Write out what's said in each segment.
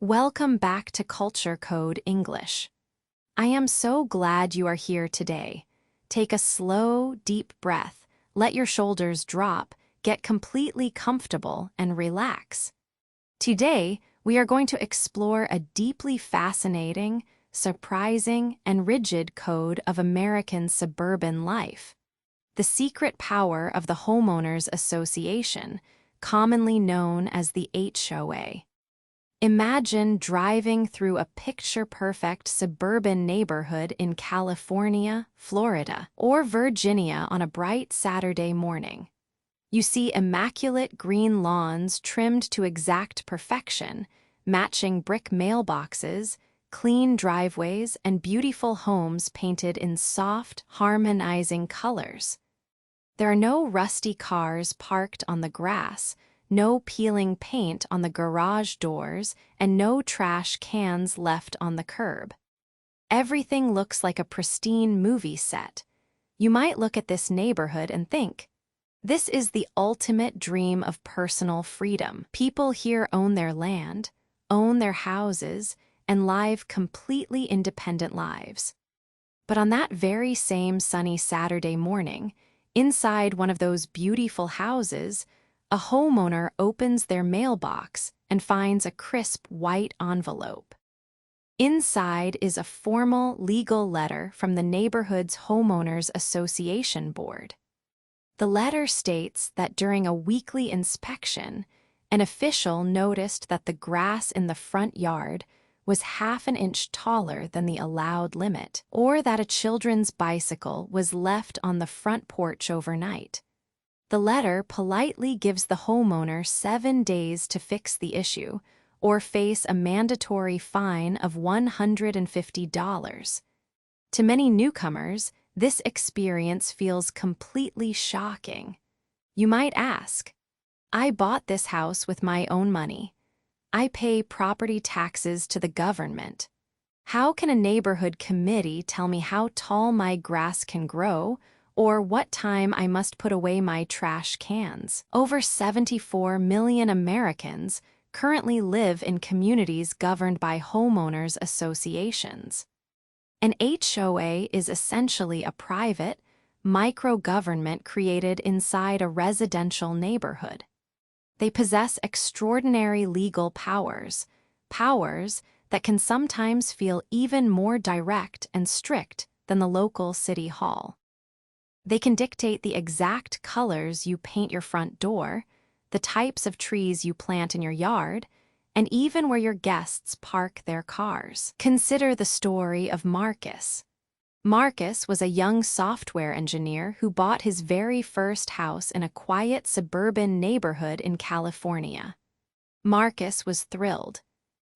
Welcome back to Culture Code English. I am so glad you are here today. Take a slow, deep breath, let your shoulders drop, get completely comfortable, and relax. Today, we are going to explore a deeply fascinating, surprising, and rigid code of American suburban life. The secret power of the Homeowners Association, commonly known as the HOA. Imagine driving through a picture-perfect suburban neighborhood in California, Florida, or Virginia on a bright Saturday morning. You see immaculate green lawns trimmed to exact perfection, matching brick mailboxes, clean driveways, and beautiful homes painted in soft, harmonizing colors. There are no rusty cars parked on the grass, no peeling paint on the garage doors, and no trash cans left on the curb. Everything looks like a pristine movie set. You might look at this neighborhood and think, this is the ultimate dream of personal freedom. People here own their land, own their houses, and live completely independent lives. But on that very same sunny Saturday morning, inside one of those beautiful houses, a homeowner opens their mailbox and finds a crisp white envelope. Inside is a formal legal letter from the neighborhood's Homeowners Association board. The letter states that during a weekly inspection, an official noticed that the grass in the front yard was half an inch taller than the allowed limit, or that a children's bicycle was left on the front porch overnight. The letter politely gives the homeowner 7 days to fix the issue or face a mandatory fine of $150. To many newcomers, this experience feels completely shocking. You might ask, I bought this house with my own money. I pay property taxes to the government. How can a neighborhood committee tell me how tall my grass can grow or what time I must put away my trash cans? Over 74 million Americans currently live in communities governed by homeowners associations. An HOA is essentially a private, micro-government created inside a residential neighborhood. They possess extraordinary legal powers that can sometimes feel even more direct and strict than the local city hall. They can dictate the exact colors you paint your front door, the types of trees you plant in your yard, and even where your guests park their cars. Consider the story of Marcus. Marcus was a young software engineer who bought his very first house in a quiet suburban neighborhood in California. Marcus was thrilled.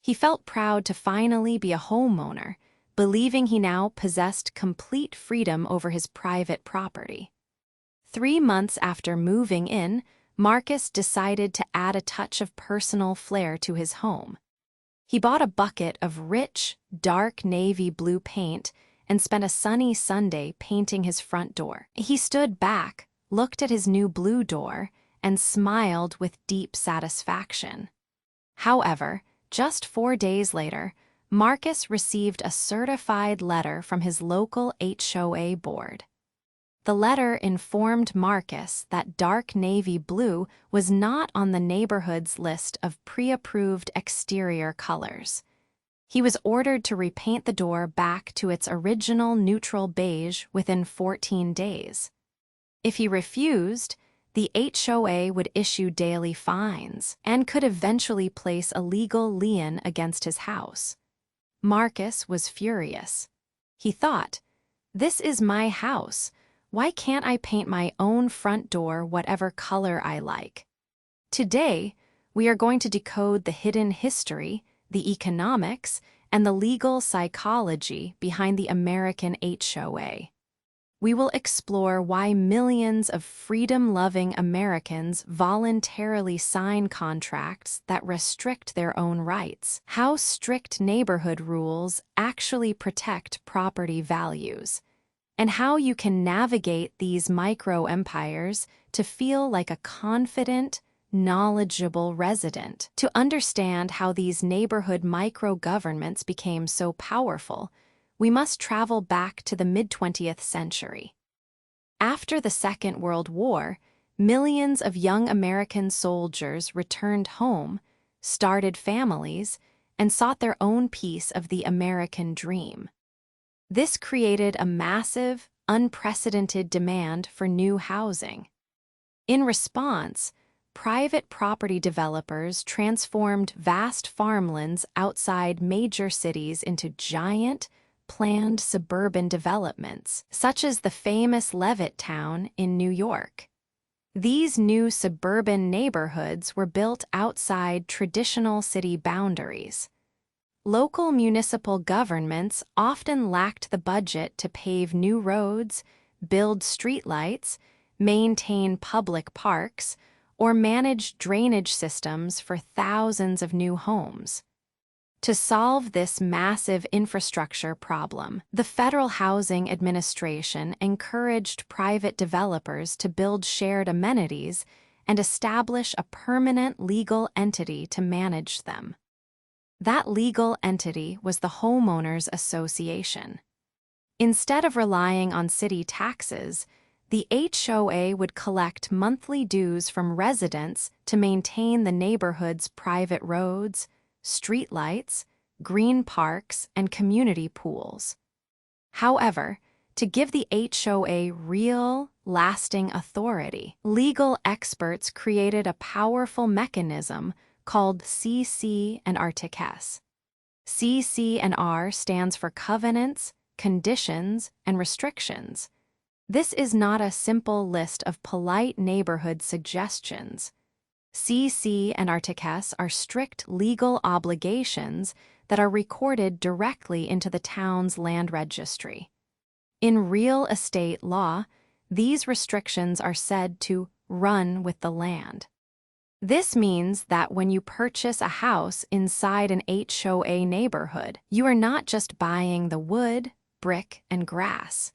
He felt proud to finally be a homeowner, believing he now possessed complete freedom over his private property. 3 months after moving in, Marcus decided to add a touch of personal flair to his home. He bought a bucket of rich, dark navy blue paint and spent a sunny Sunday painting his front door. He stood back, looked at his new blue door, and smiled with deep satisfaction. However, just 4 days later, Marcus received a certified letter from his local HOA board. The letter informed Marcus that dark navy blue was not on the neighborhood's list of pre-approved exterior colors. He was ordered to repaint the door back to its original neutral beige within 14 days. If he refused, the HOA would issue daily fines and could eventually place a legal lien against his house. Marcus was furious. He thought, "This is my house. Why can't I paint my own front door whatever color I like?" Today, we are going to decode the hidden history, the economics, and the legal psychology behind the American HOA. We will explore why millions of freedom-loving Americans voluntarily sign contracts that restrict their own rights, how strict neighborhood rules actually protect property values, and how you can navigate these micro-empires to feel like a confident, knowledgeable resident. To understand how these neighborhood micro-governments became so powerful, we must travel back to the mid-20th century. After the Second World War, millions of young American soldiers returned home, started families, and sought their own piece of the American dream. This created a massive, unprecedented demand for new housing. In response, private property developers transformed vast farmlands outside major cities into giant, planned suburban developments, such as the famous Levittown in New York. These new suburban neighborhoods were built outside traditional city boundaries. Local municipal governments often lacked the budget to pave new roads, build streetlights, maintain public parks, or manage drainage systems for thousands of new homes. To solve this massive infrastructure problem, the Federal Housing Administration encouraged private developers to build shared amenities and establish a permanent legal entity to manage them. That legal entity was the Homeowners Association. Instead of relying on city taxes, the HOA would collect monthly dues from residents to maintain the neighborhood's private roads, streetlights, green parks, and community pools. However, to give the HOA real, lasting authority, legal experts created a powerful mechanism called CC&Rs. CC&R stands for Covenants, Conditions, and Restrictions. This is not a simple list of polite neighborhood suggestions. CC&Rs are strict legal obligations that are recorded directly into the town's land registry. In real estate law, these restrictions are said to run with the land. This means that when you purchase a house inside an HOA neighborhood, you are not just buying the wood, brick, and grass.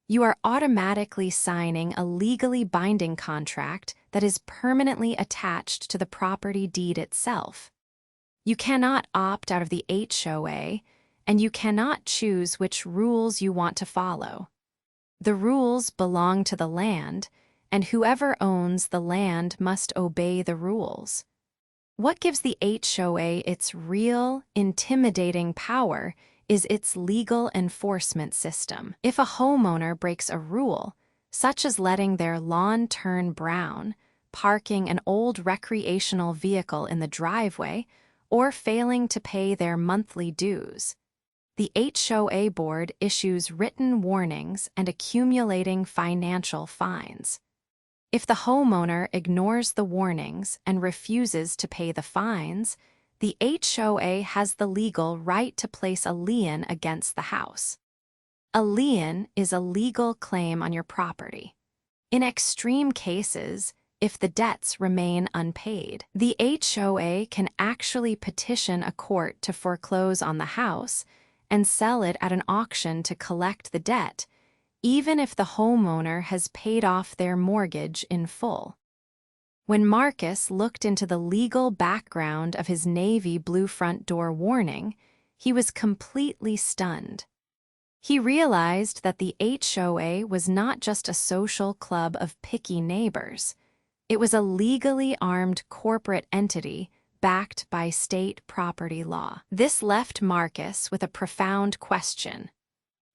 You are automatically signing a legally binding contract that is permanently attached to the property deed itself. You cannot opt out of the HOA, and you cannot choose which rules you want to follow. The rules belong to the land, and whoever owns the land must obey the rules. What gives the HOA its real, intimidating power is its legal enforcement system. If a homeowner breaks a rule, such as letting their lawn turn brown, parking an old recreational vehicle in the driveway, or failing to pay their monthly dues, the HOA board issues written warnings and accumulating financial fines. If the homeowner ignores the warnings and refuses to pay the fines, the HOA has the legal right to place a lien against the house. A lien is a legal claim on your property. In extreme cases, if the debts remain unpaid, the HOA can actually petition a court to foreclose on the house and sell it at an auction to collect the debt, even if the homeowner has paid off their mortgage in full. When Marcus looked into the legal background of his navy blue front door warning, he was completely stunned. He realized that the HOA was not just a social club of picky neighbors. It was a legally armed corporate entity backed by state property law. This left Marcus with a profound question.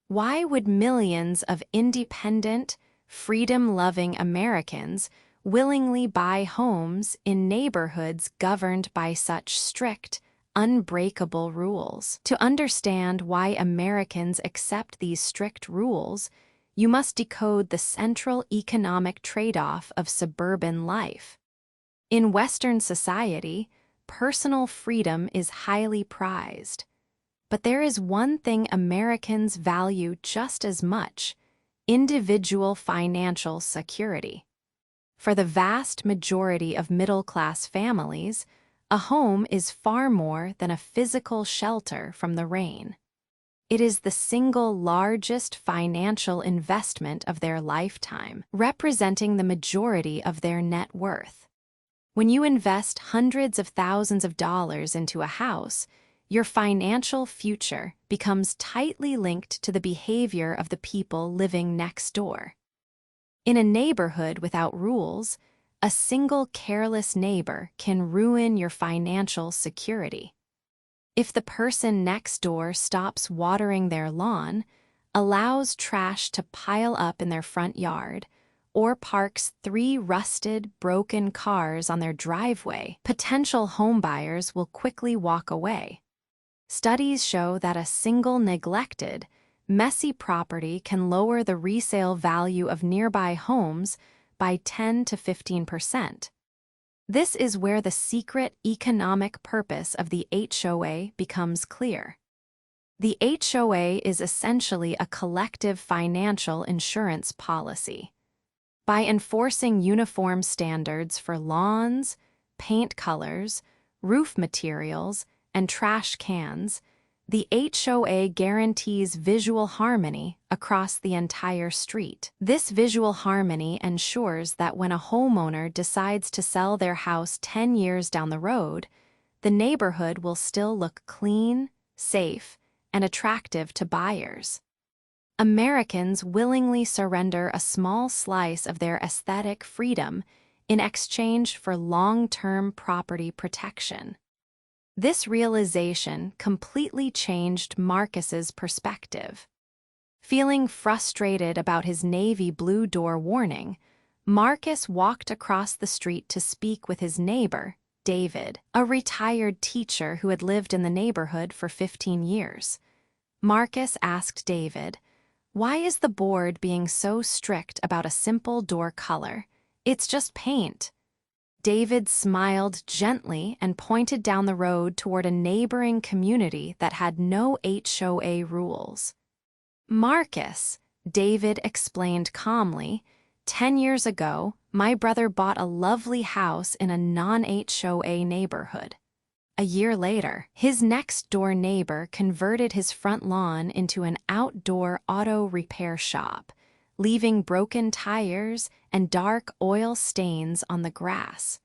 Why would millions of independent, freedom-loving Americans willingly buy homes in neighborhoods governed by such strict, unbreakable rules? To understand why Americans accept these strict rules, you must decode the central economic trade-off of suburban life. In Western society, personal freedom is highly prized. But there is one thing Americans value just as much: individual financial security. For the vast majority of middle-class families, a home is far more than a physical shelter from the rain. It is the single largest financial investment of their lifetime, representing the majority of their net worth. When you invest hundreds of thousands of dollars into a house, your financial future becomes tightly linked to the behavior of the people living next door. In a neighborhood without rules, a single careless neighbor can ruin your financial security. If the person next door stops watering their lawn, allows trash to pile up in their front yard, or parks 3 rusted, broken cars on their driveway, potential homebuyers will quickly walk away. Studies show that a single neglected, messy property can lower the resale value of nearby homes by 10 to 15%. This is where the secret economic purpose of the HOA becomes clear. The HOA is essentially a collective financial insurance policy. By enforcing uniform standards for lawns, paint colors, roof materials, and trash cans, the HOA guarantees visual harmony across the entire street. This visual harmony ensures that when a homeowner decides to sell their house 10 years down the road, the neighborhood will still look clean, safe, and attractive to buyers. Americans willingly surrender a small slice of their aesthetic freedom in exchange for long-term property protection. This realization completely changed Marcus's perspective. Feeling frustrated about his navy blue door warning, Marcus walked across the street to speak with his neighbor, David, a retired teacher who had lived in the neighborhood for 15 years. Marcus asked David, "Why is the board being so strict about a simple door color? It's just paint." David smiled gently and pointed down the road toward a neighboring community that had no HOA rules. "Marcus," David explained calmly, 10 years ago, my brother bought a lovely house in a non-HOA neighborhood. A year later, his next-door neighbor converted his front lawn into an outdoor auto repair shop, leaving broken tires and dark oil stains on the grass.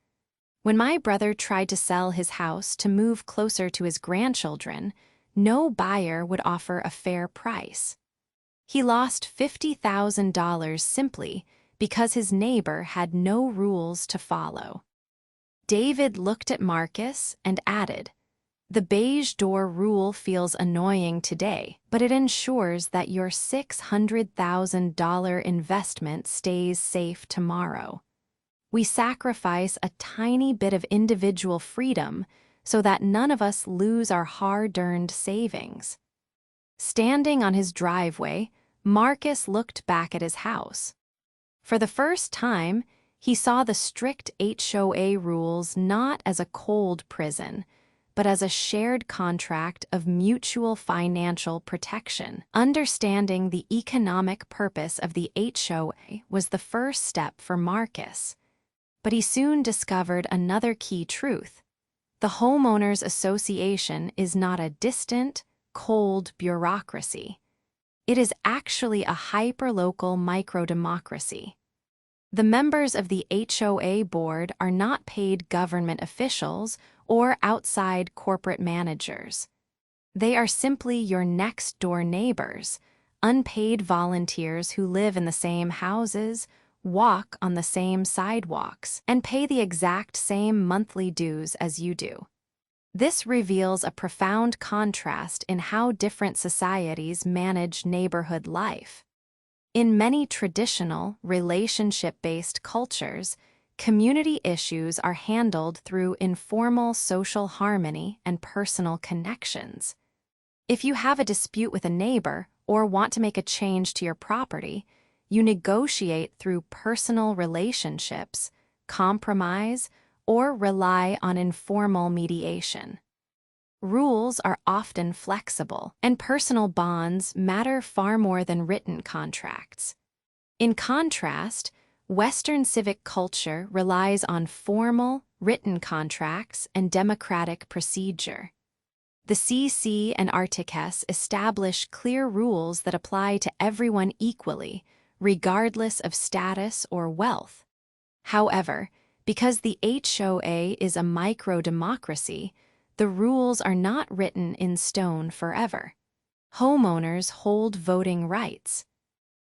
When my brother tried to sell his house to move closer to his grandchildren, no buyer would offer a fair price. He lost $50,000 simply because his neighbor had no rules to follow. David looked at Marcus and added, "The beige door rule feels annoying today, but it ensures that your $600,000 investment stays safe tomorrow. We sacrifice a tiny bit of individual freedom so that none of us lose our hard-earned savings." Standing on his driveway, Marcus looked back at his house. For the first time, he saw the strict HOA rules not as a cold prison, but as a shared contract of mutual financial protection. Understanding the economic purpose of the HOA was the first step for Marcus. But he soon discovered another key truth. The Homeowners Association is not a distant, cold bureaucracy. It is actually a hyperlocal micro-democracy. The members of the HOA board are not paid government officials or outside corporate managers. They are simply your next-door neighbors, unpaid volunteers who live in the same houses, walk on the same sidewalks, and pay the exact same monthly dues as you do. This reveals a profound contrast in how different societies manage neighborhood life. In many traditional, relationship-based cultures, community issues are handled through informal social harmony and personal connections. If you have a dispute with a neighbor or want to make a change to your property, you negotiate through personal relationships, compromise, or rely on informal mediation. Rules are often flexible, and personal bonds matter far more than written contracts. In contrast, Western civic culture relies on formal, written contracts and democratic procedure. The CC&Rs establish clear rules that apply to everyone equally, regardless of status or wealth. However, Because the HOA is a micro-democracy, the rules are not written in stone forever. Homeowners hold voting rights.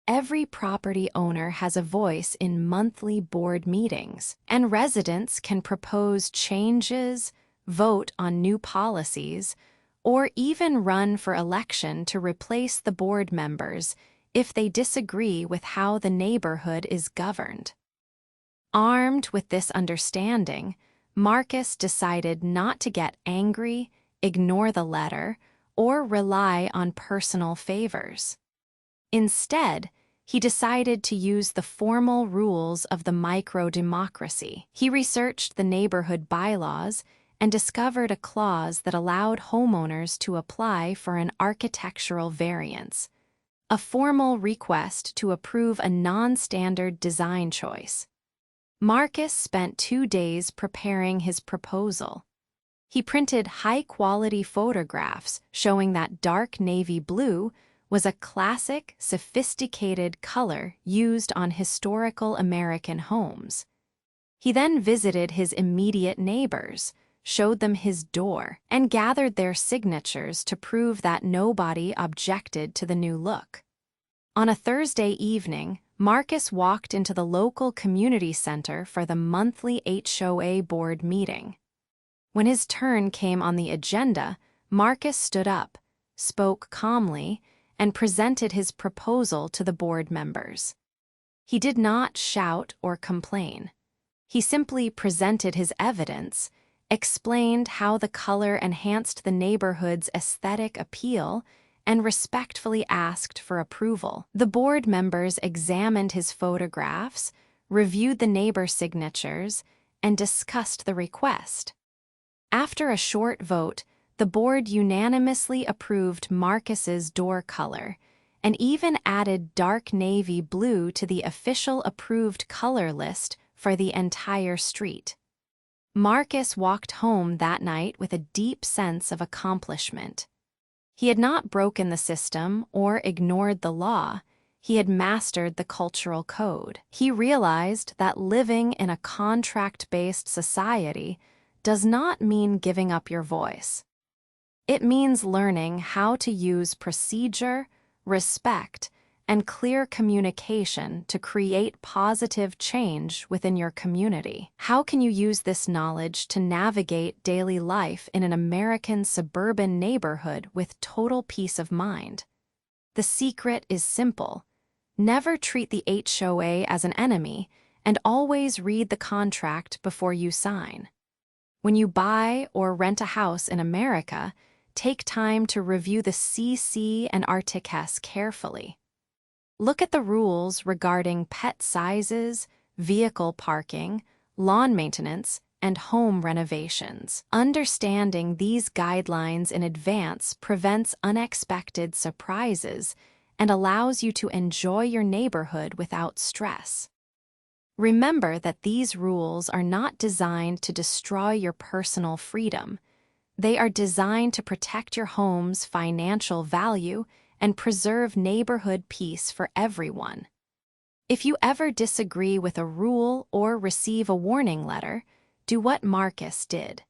Every property owner has a voice in monthly board meetings, and residents can propose changes, vote on new policies, or even run for election to replace the board members if they disagree with how the neighborhood is governed. Armed with this understanding, Marcus decided not to get angry, ignore the letter, or rely on personal favors. Instead, he decided to use the formal rules of the micro-democracy. He researched the neighborhood bylaws and discovered a clause that allowed homeowners to apply for an architectural variance, a formal request to approve a non-standard design choice. Marcus spent 2 days preparing his proposal. He printed high-quality photographs showing that dark navy blue was a classic, sophisticated color used on historical American homes. He then visited his immediate neighbors, showed them his door, and gathered their signatures to prove that nobody objected to the new look. On a Thursday evening, Marcus walked into the local community center for the monthly HOA board meeting. When his turn came on the agenda, Marcus stood up, spoke calmly, and presented his proposal to the board members. He did not shout or complain. He simply presented his evidence, explained how the color enhanced the neighborhood's aesthetic appeal, and respectfully asked for approval. The board members examined his photographs, reviewed the neighbor signatures, and discussed the request. After a short vote, the board unanimously approved Marcus's door color and even added dark navy blue to the official approved color list for the entire street. Marcus walked home that night with a deep sense of accomplishment. He had not broken the system or ignored the law. He had mastered the cultural code. He realized that living in a contract-based society does not mean giving up your voice. It means learning how to use procedure, respect, and clear communication to create positive change within your community. How can you use this knowledge to navigate daily life in an American suburban neighborhood with total peace of mind? The secret is simple. Never treat the HOA as an enemy, and always read the contract before you sign. When you buy or rent a house in America, take time to review the CC&Rs carefully. Look at the rules regarding pet sizes, vehicle parking, lawn maintenance, and home renovations. Understanding these guidelines in advance prevents unexpected surprises and allows you to enjoy your neighborhood without stress. Remember that these rules are not designed to destroy your personal freedom. They are designed to protect your home's financial value and preserve neighborhood peace for everyone. If you ever disagree with a rule or receive a warning letter, do what Marcus did.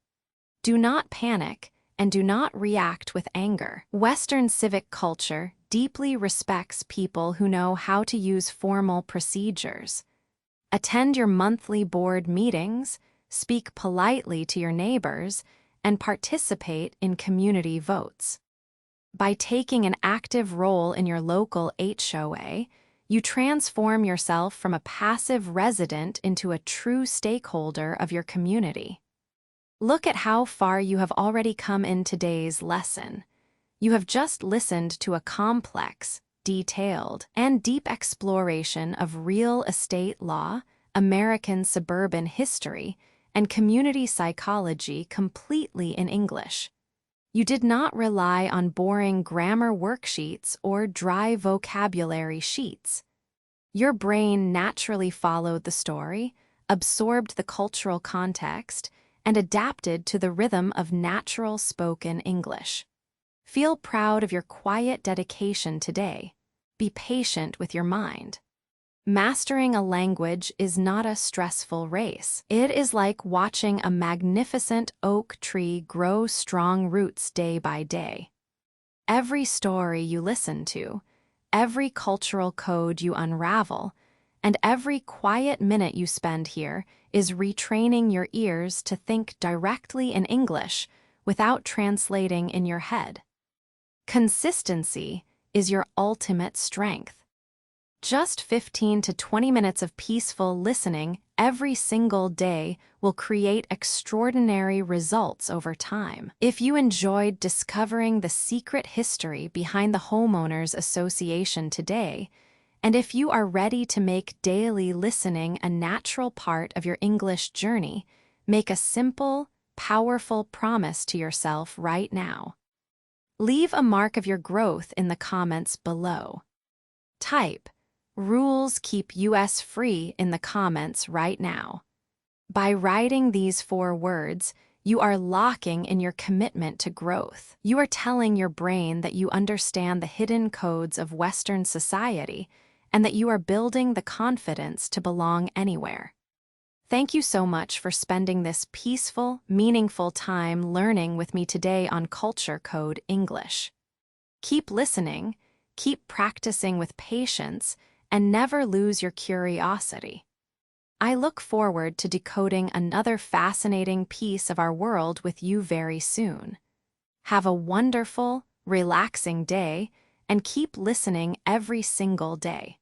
Do not panic and do not react with anger. Western civic culture deeply respects people who know how to use formal procedures. Attend your monthly board meetings, speak politely to your neighbors, and participate in community votes. By taking an active role in your local HOA, you transform yourself from a passive resident into a true stakeholder of your community. Look at how far you have already come in today's lesson. You have just listened to a complex, detailed, and deep exploration of real estate law, American suburban history, and community psychology completely in English. You did not rely on boring grammar worksheets or dry vocabulary sheets. Your brain naturally followed the story, absorbed the cultural context, and adapted to the rhythm of natural spoken English. Feel proud of your quiet dedication today. Be patient with your mind. Mastering a language is not a stressful race. It is like watching a magnificent oak tree grow strong roots day by day. Every story you listen to, every cultural code you unravel, and every quiet minute you spend here is retraining your ears to think directly in English without translating in your head. Consistency is your ultimate strength. Just 15 to 20 minutes of peaceful listening every single day will create extraordinary results over time. If you enjoyed discovering the secret history behind the Homeowners Association today, and if you are ready to make daily listening a natural part of your English journey, make a simple, powerful promise to yourself right now. Leave a mark of your growth in the comments below. Type "Rules keep US free" in the comments right now. By writing these 4 words, you are locking in your commitment to growth. You are telling your brain that you understand the hidden codes of Western society and that you are building the confidence to belong anywhere. Thank you so much for spending this peaceful, meaningful time learning with me today on Culture Code English. Keep listening, keep practicing with patience, and never lose your curiosity. I look forward to decoding another fascinating piece of our world with you very soon. Have a wonderful, relaxing day, and keep listening every single day.